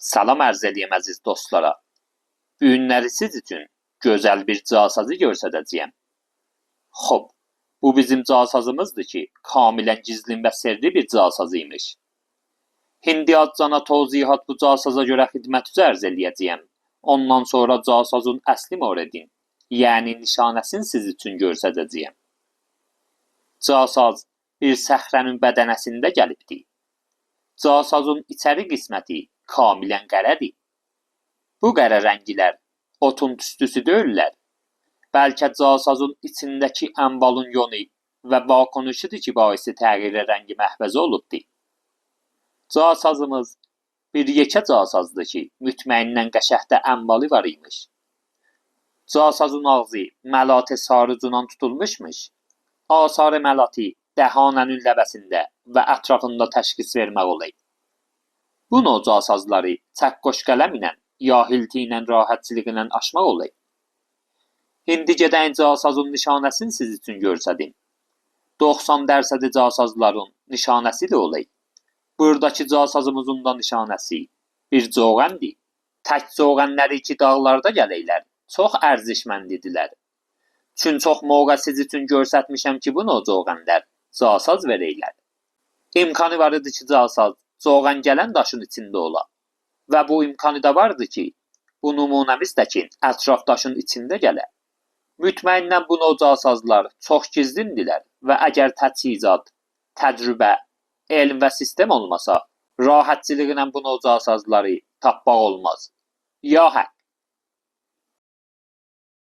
Salam ərz edəyəm əziz dostlara. Bu günləri siz üçün gözəl bir casazı göstərəcəyəm. Xoş, bu bizim casazımızdır ki, kamilən gizlin və sirli bir casaz imiş. Hindi cana tavsihat bu casaza görə xidmət ərz eləyəcəyəm. Ondan sonra casazın əsli moredin, yəni nişanəsini siz üçün göstərəcəyəm. Casaz bir səhrənin bədənəsində gəlibdi. Casazın içəri qisməti kamilən qərədir. Bu qərə rənglər otun tüstüsü deyirlər. Bəlkə casazın içindəki əmbalın yonu və vakonuşudur ki, baisi təğyirə rəngi məhvəzə olubdur. Casazımız bir yekə casazdır ki, mütməyindən qəşəhdə əmbalı var imiş. Casazın ağzı məlatə sarıcından tutulmuşmuş. Asarı məlatı dəhanənin ləbəsində və ətrafında təşxis vermək olayı. Bu növ casazları çəqqoş qələm ilə, ya hilti ilə rahatçılıqla aşmaq olayı. İndi gedəyin casazın nişanəsini siz üçün göstərdim. 90% casazların nişanəsi də olayı. Buradakı casazımızın da nişanəsi bir coğandır. Tək coğanları ki dağlarda gələklər, çox ərzişməndidirlər. Çün çox moğa siz üçün göstərmişəm ki, bu növ coğanlar casaz verəklər. İmkanı var idi ki, casaz coğan gələn daşın içində ola. Və bu imkanı da vardı ki, bu nümunəmizdəki ətraf daşın içində gələ. Mütməyindən bu növ casazlar çox gizlindilər və əgər təchizat, təcrübə, elm və sistem olmasa, rahatçılıqla bu növ casazları tapmaq olmaz. Ya haqq.